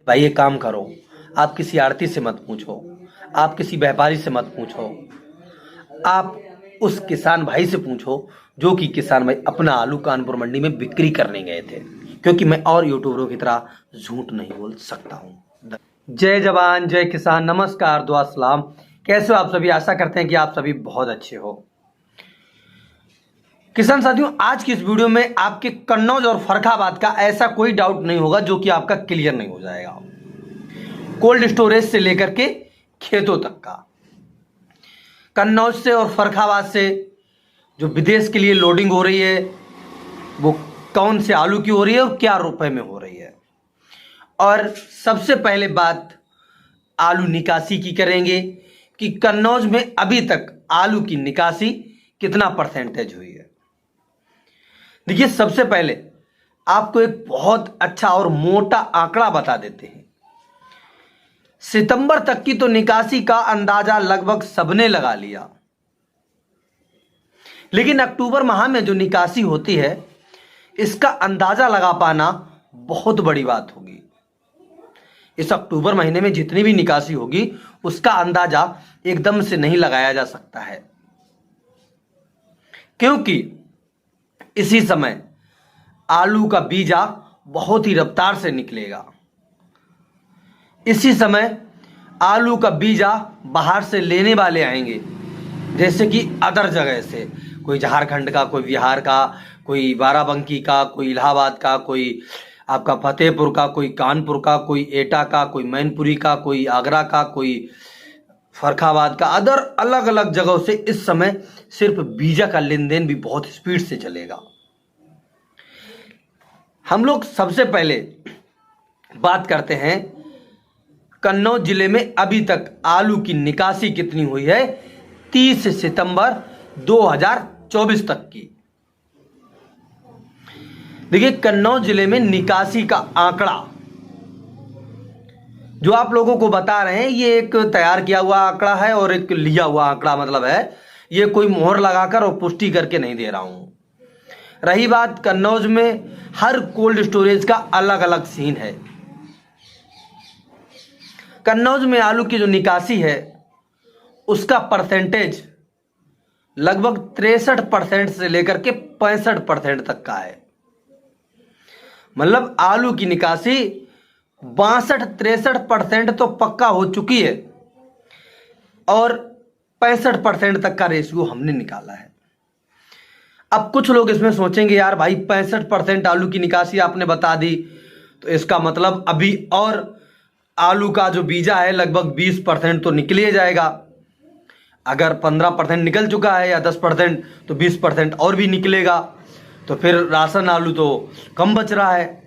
भाई एक काम करो, आप किसी आड़ती से मत पूछो, आप किसी व्यापारी से मत पूछो, आप उस किसान भाई से पूछो जो कि किसान भाई अपना आलू कानपुर मंडी में बिक्री करने गए थे। क्योंकि मैं और यूट्यूबरों की तरह झूठ नहीं बोल सकता हूँ। जय जवान जय किसान, नमस्कार, दुआ सलाम। कैसे हो आप सभी? आशा करते हैं कि आप सभी बहुत अच्छे हो। किसान साथियों, आज की इस वीडियो में आपके कन्नौज और फर्रुखाबाद का ऐसा कोई डाउट नहीं होगा जो कि आपका क्लियर नहीं हो जाएगा। कोल्ड स्टोरेज से लेकर के खेतों तक का, कन्नौज से और फर्रुखाबाद से जो विदेश के लिए लोडिंग हो रही है वो कौन से आलू की हो रही है और क्या रुपए में हो रही है। और सबसे पहले बात आलू निकासी की करेंगे कि कन्नौज में अभी तक आलू की निकासी कितना परसेंटेज हुई है। देखिए, सबसे पहले आपको एक बहुत अच्छा और मोटा आंकड़ा बता देते हैं। सितंबर तक की तो निकासी का अंदाजा लगभग सबने लगा लिया, लेकिन अक्टूबर माह में जो निकासी होती है इसका अंदाजा लगा पाना बहुत बड़ी बात होगी। इस अक्टूबर महीने में जितनी भी निकासी होगी उसका अंदाजा एकदम से नहीं लगाया जा सकता है, क्योंकि इसी समय आलू का बीजा बहुत ही रफ्तार से निकलेगा। इसी समय आलू का बीजा बाहर से लेने वाले आएंगे, जैसे कि अदर जगह से, कोई झारखंड का, कोई बिहार का, कोई बाराबंकी का, कोई इलाहाबाद का, कोई आपका फतेहपुर का, कोई कानपुर का, कोई एटा का, कोई मैनपुरी का, कोई आगरा का, कोई फर्रुखाबाद का, अदर अलग अलग जगहों से इस समय सिर्फ बीजा का लेन देन भी बहुत स्पीड से चलेगा। हम लोग सबसे पहले बात करते हैं कन्नौज जिले में अभी तक आलू की निकासी कितनी हुई है 30 सितंबर 2024 तक की। देखिए, कन्नौज जिले में निकासी का आंकड़ा जो आप लोगों को बता रहे हैं ये एक तैयार किया हुआ आंकड़ा है और एक लिया हुआ आंकड़ा, मतलब है ये कोई मोहर लगाकर और पुष्टि करके नहीं दे रहा हूं। रही बात कन्नौज में, हर कोल्ड स्टोरेज का अलग अलग सीन है। कन्नौज में आलू की जो निकासी है उसका परसेंटेज लगभग 63% से लेकर के 65% तक का है। मतलब आलू की निकासी 62-63% तो पक्का हो चुकी है और 65% तक का रेशियो हमने निकाला है। अब कुछ लोग इसमें सोचेंगे, यार भाई 65% आलू की निकासी आपने बता दी तो इसका मतलब अभी और आलू का जो बीजा है लगभग 20% तो निकल ही जाएगा। अगर 15% निकल चुका है या 10% तो 20% और भी निकलेगा, तो फिर राशन आलू तो कम बच रहा है।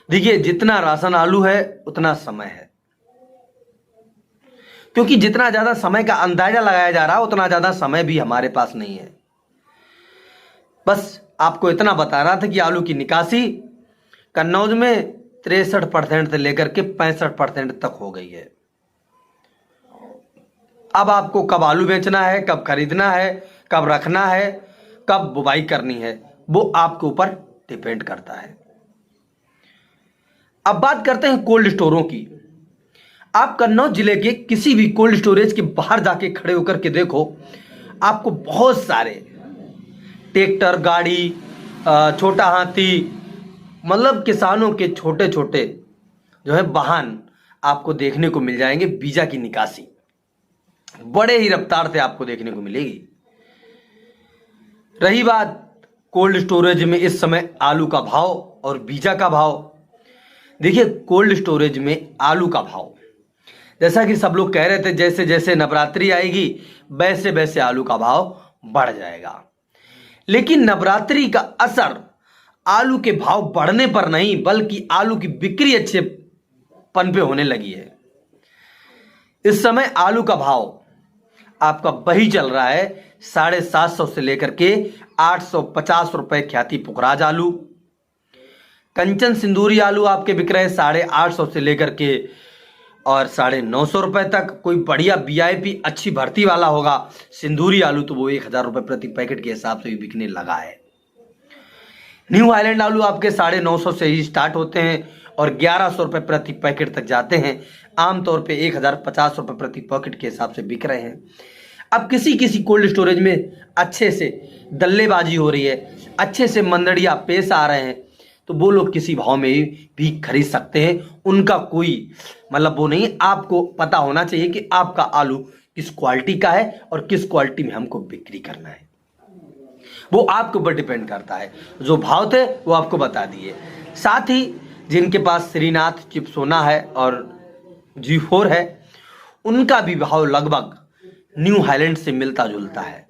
देखिए, जितना राशन आलू है उतना समय है, क्योंकि जितना ज्यादा समय का अंदाजा लगाया जा रहा है उतना ज्यादा समय भी हमारे पास नहीं है। बस आपको इतना बताना था कि आलू की निकासी कन्नौज में 63% से लेकर के 65% तक हो गई है। अब आपको कब आलू बेचना है, कब खरीदना है, कब रखना है, कब बुवाई करनी है, वो आपके ऊपर डिपेंड करता है। अब बात करते हैं कोल्ड स्टोरों की। आप कन्नौज जिले के किसी भी कोल्ड स्टोरेज के बाहर जाके खड़े होकर के देखो, आपको बहुत सारे ट्रैक्टर, गाड़ी, छोटा हाथी, मतलब किसानों के छोटे छोटे जो है वाहन आपको देखने को मिल जाएंगे। बीजा की निकासी बड़े ही रफ्तार से आपको देखने को मिलेगी। रही बात कोल्ड स्टोरेज में इस समय आलू का भाव और बीजा का भाव, देखिए कोल्ड स्टोरेज में आलू का भाव, जैसा कि सब लोग कह रहे थे जैसे जैसे नवरात्रि आएगी वैसे वैसे आलू का भाव बढ़ जाएगा, लेकिन नवरात्रि का असर आलू के भाव बढ़ने पर नहीं बल्कि आलू की बिक्री अच्छे पन पे होने लगी है। इस समय आलू का भाव आपका वही चल रहा है 750 से लेकर के 850 रुपए ख्याति पुखराज आलू। कंचन सिंदूरी आलू आपके बिक रहे 850 से लेकर के और 950 रुपए तक। कोई बढ़िया वीआईपी अच्छी भर्ती वाला होगा सिंदूरी आलू तो वो 1000 रुपए प्रति पैकेट के हिसाब से भी बिकने लगा है। न्यू हाईलैंड आलू आपके 950 से ही स्टार्ट होते हैं और 1100 रुपये प्रति पैकेट तक जाते हैं। आमतौर पे 1050 रुपये प्रति पैकेट के हिसाब से बिक रहे हैं। अब किसी किसी कोल्ड स्टोरेज में अच्छे से दल्लेबाजी हो रही है, अच्छे से मंदड़िया पेश आ रहे हैं, तो वो लोग किसी भाव में भी खरीद सकते हैं। उनका कोई मतलब वो नहीं, आपको पता होना चाहिए कि आपका आलू किस क्वालिटी का है और किस क्वालिटी में हमको बिक्री करना है, वो आपके ऊपर डिपेंड करता है। जो भाव थे वो आपको बता दिए। साथ ही जिनके पास श्रीनाथ चिप्सोना है और G4 है, उनका भी भाव लगभग न्यू हाईलैंड से मिलता जुलता है।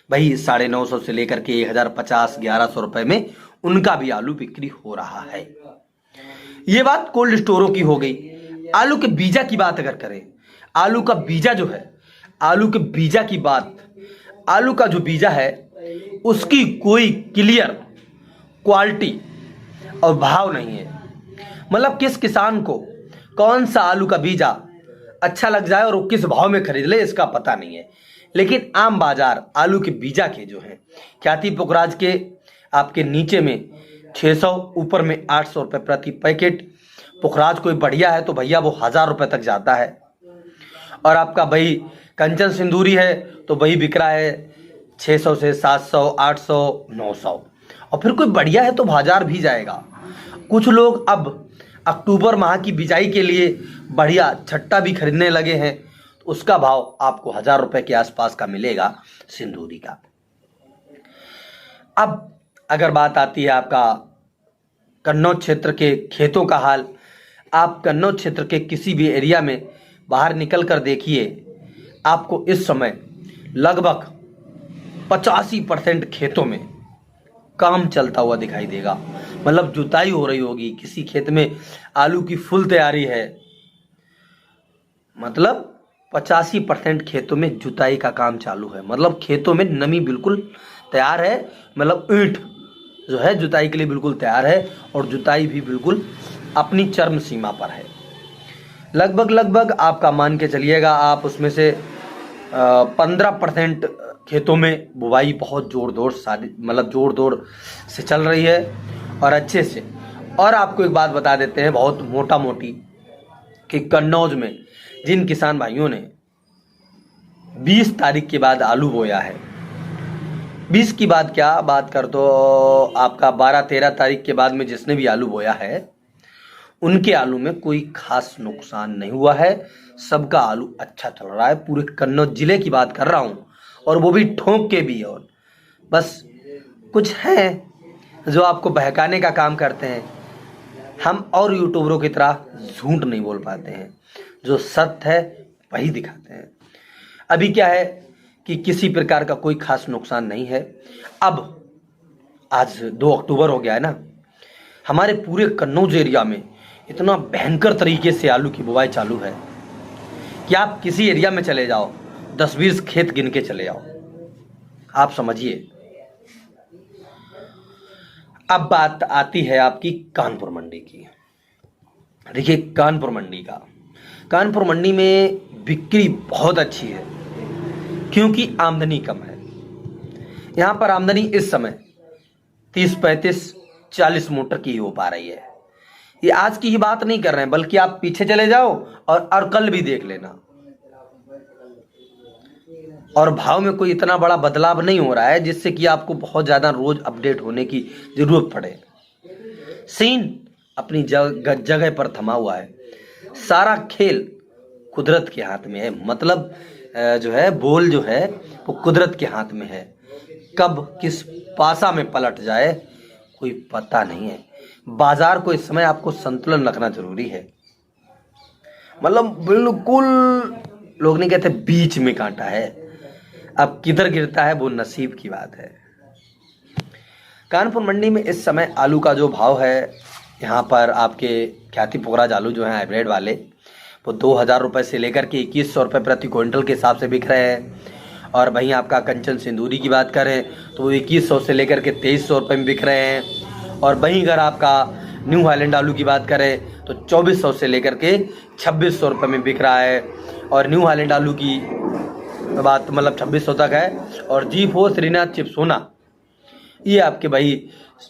भाई 950 से लेकर के 1050 1100 रुपए में उनका भी आलू बिक्री हो रहा है। ये बात कोल्ड स्टोरों की हो गई। आलू के बीजा की बात अगर करें, आलू का बीजा जो है, आलू के बीजा की बात, आलू का जो बीजा है उसकी कोई क्लियर क्वालिटी और भाव नहीं है। मतलब किस किसान को कौन सा आलू का बीजा अच्छा लग जाए और वो किस भाव में खरीद ले इसका पता नहीं है। लेकिन आम बाजार आलू के बीजा के जो हैं, ख्याति पुखराज के आपके नीचे में 600, ऊपर में 800 रुपये प्रति पैकेट। पुखराज कोई बढ़िया है तो भैया वो 1000 रुपये तक जाता है। और आपका भाई कंचन सिंदूरी है तो वही बिक रहा है 600 से 700, 800, 900। और फिर कोई बढ़िया है तो 1000 भी जाएगा। कुछ लोग अब अक्टूबर माह की बिजाई के लिए बढ़िया छट्टा भी खरीदने लगे हैं, तो उसका भाव आपको 1000 रुपये के आसपास का मिलेगा सिंदूरी का। अब अगर बात आती है आपका कन्नौज क्षेत्र के खेतों का हाल, आप कन्नौज क्षेत्र के किसी भी एरिया में बाहर निकल कर देखिए, आपको इस समय लगभग 85% खेतों में काम चलता हुआ दिखाई देगा। मतलब जुताई हो रही होगी, किसी खेत में आलू की फुल तैयारी है। मतलब 85% खेतों में जुताई का काम चालू है। मतलब खेतों में नमी बिल्कुल तैयार है, मतलब ईंट जो है जुताई के लिए बिल्कुल तैयार है और जुताई भी बिल्कुल अपनी चरम सीमा पर है। लगभग आपका मान के चलिएगा, आप उसमें से 15% खेतों में बुवाई बहुत जोर दौड़ से चल रही है और अच्छे से। और आपको एक बात बता देते हैं बहुत मोटा मोटी, कि कन्नौज में जिन किसान भाइयों ने 20 तारीख के बाद आलू बोया है, 20 की बात क्या बात कर दो, आपका 12-13 तारीख के बाद में जिसने भी आलू बोया है उनके आलू में कोई खास नुकसान नहीं हुआ है। सबका आलू अच्छा चल रहा है। पूरे कन्नौज जिले की बात कर रहा हूँ, और वो भी ठोक के भी। और बस कुछ हैं जो आपको बहकाने का काम करते हैं। हम और यूट्यूबरों की तरह झूठ नहीं बोल पाते हैं, जो सत्य है वही दिखाते हैं। अभी क्या है कि किसी प्रकार का कोई खास नुकसान नहीं है। अब आज 2 अक्टूबर हो गया है ना, हमारे पूरे कन्नौज एरिया में इतना भयंकर तरीके से आलू की बुवाई चालू है कि आप किसी एरिया में चले जाओ, 10-20 खेत गिन के चले जाओ, आप समझिए। अब बात आती है आपकी कानपुर मंडी की। देखिए कानपुर मंडी में बिक्री बहुत अच्छी है क्योंकि आमदनी कम है। यहाँ पर आमदनी इस समय 30, 35, 40 मोटर की ही हो पा रही है। ये आज की ही बात नहीं कर रहे हैं, बल्कि आप पीछे चले जाओ और कल भी देख लेना। और भाव में कोई इतना बड़ा बदलाव नहीं हो रहा है जिससे कि आपको बहुत ज़्यादा रोज अपडेट होने की जरूरत पड़े। सीन अपनी जगह पर थमा हुआ है। सारा खेल कुदरत के हाथ में है। मतलब जो है बोल जो है वो कुदरत के हाथ में है। कब किस पासा में पलट जाए कोई पता नहीं है। बाजार को इस समय आपको संतुलन रखना जरूरी है। मतलब बिल्कुल लोग नहीं कहते बीच में कांटा है, अब किधर गिरता है वो नसीब की बात है। कानपुर मंडी में इस समय आलू का जो भाव है, यहाँ पर आपके ख्याति पुखराज आलू जो है हाइब्रिड वाले, वो 2000 रुपये से लेकर के 2100 रुपये प्रति क्विंटल के हिसाब से बिक रहे हैं। और वहीं आपका कंचन सिंदूरी की बात करें तो वो 2100 से लेकर के 2300 रुपये में बिक रहे हैं। और वहीं अगर आपका न्यू हाईलैंड आलू की बात करें तो 2400 से लेकर के 2600 रुपये में बिक रहा है। और न्यू हाईलैंड आलू की बात मतलब 2600 तक है। और G4 श्रीनाथ चिप्सोना ये आपके भाई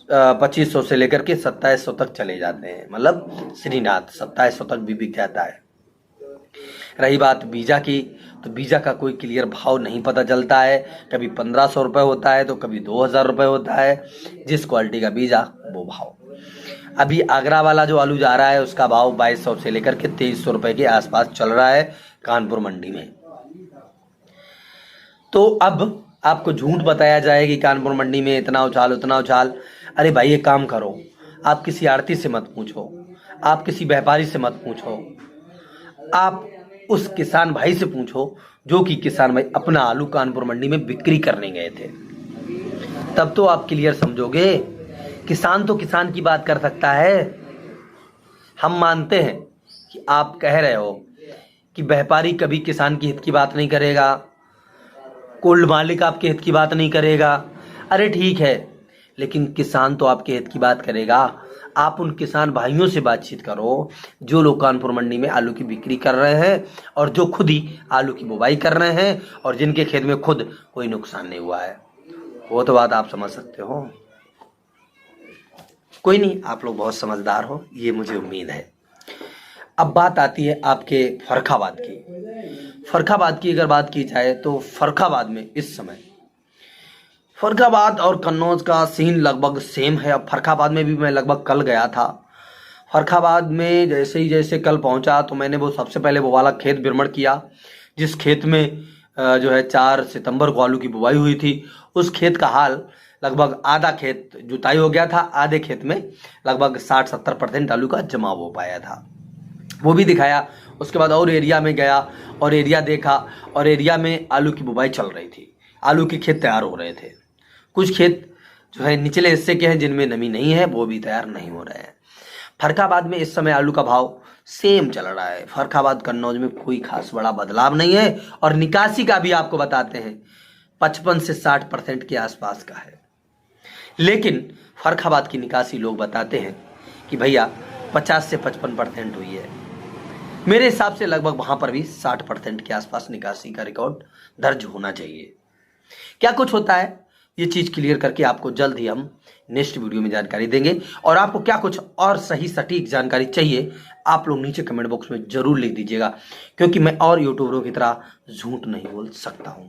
2500 से लेकर के 2700 तक चले जाते हैं, मतलब श्रीनाथ 2700 तक भी बिक जाता है। रही बात बीजा की, तो बीजा का कोई क्लियर भाव नहीं पता चलता है, कभी 1500 रुपये होता है तो कभी 2000 रुपये होता है, जिस क्वालिटी का बीजा वो भाव। अभी आगरा वाला जो आलू जा रहा है उसका भाव 2200 से लेकर के 2300 रुपये के आसपास चल रहा है कानपुर मंडी में। तो अब आपको झूठ बताया जाए कि कानपुर मंडी में इतना उछाल उतना उछाल। अरे भाई एक काम करो, आप किसी आड़ती से मत पूछो, आप किसी व्यापारी से मत पूछो, आप उस किसान भाई से पूछो जो कि किसान भाई अपना आलू कानपुर मंडी में बिक्री करने गए थे, तब तो आप क्लियर समझोगे। किसान तो किसान की बात कर सकता है। हम मानते हैं कि आप कह रहे हो कि व्यापारी कभी किसान की हित की बात नहीं करेगा, कोल्ड मालिक आपके हित की बात नहीं करेगा। अरे ठीक है, लेकिन किसान तो आपके हित की बात करेगा। आप उन किसान भाइयों से बातचीत करो जो लोग कानपुर मंडी में आलू की बिक्री कर रहे हैं और जो खुद ही आलू की बुवाई कर रहे हैं और जिनके खेत में खुद कोई नुकसान नहीं हुआ है। वो तो बात आप समझ सकते हो। कोई नहीं, आप लोग बहुत समझदार हो, ये मुझे उम्मीद है। अब बात आती है आपके फर्रुखाबाद की। फर्रुखाबाद की अगर बात की जाए तो फर्रुखाबाद में इस समय फर्रुखाबाद और कन्नौज का सीन लगभग सेम है। अब फर्रुखाबाद में भी मैं लगभग कल गया था। फर्रुखाबाद में जैसे कल पहुंचा तो मैंने वो सबसे पहले वो वाला खेत भ्रमण किया जिस खेत में जो है 4 सितंबर को आलू की बुवाई हुई थी। उस खेत का हाल लगभग आधा खेत जुताई हो गया था, आधे खेत में लगभग 60-70% आलू का जमाव हो पाया था, वो भी दिखाया। उसके बाद और एरिया में गया और एरिया देखा और एरिया में आलू की बुवाई चल रही थी, आलू के खेत तैयार हो रहे थे। कुछ खेत जो है निचले हिस्से के हैं जिनमें नमी नहीं है, वो भी तैयार नहीं हो रहे हैं। फर्रुखाबाद में इस समय आलू का भाव सेम चल रहा है। फर्रुखाबाद कन्नौज में कोई खास बड़ा बदलाव नहीं है और निकासी का भी आपको बताते हैं 55 से 60% के आसपास का है। लेकिन फर्रुखाबाद की निकासी लोग बताते हैं कि भैया 50 से 55% हुई है। मेरे हिसाब से लगभग वहां पर भी 60% के आसपास निकासी का रिकॉर्ड दर्ज होना चाहिए। क्या कुछ होता है ये चीज क्लियर करके आपको जल्द ही हम नेक्स्ट वीडियो में जानकारी देंगे। और आपको क्या कुछ और सही सटीक जानकारी चाहिए आप लोग नीचे कमेंट बॉक्स में जरूर लिख दीजिएगा, क्योंकि मैं और यूट्यूबरों की तरह झूठ नहीं बोल सकता हूं।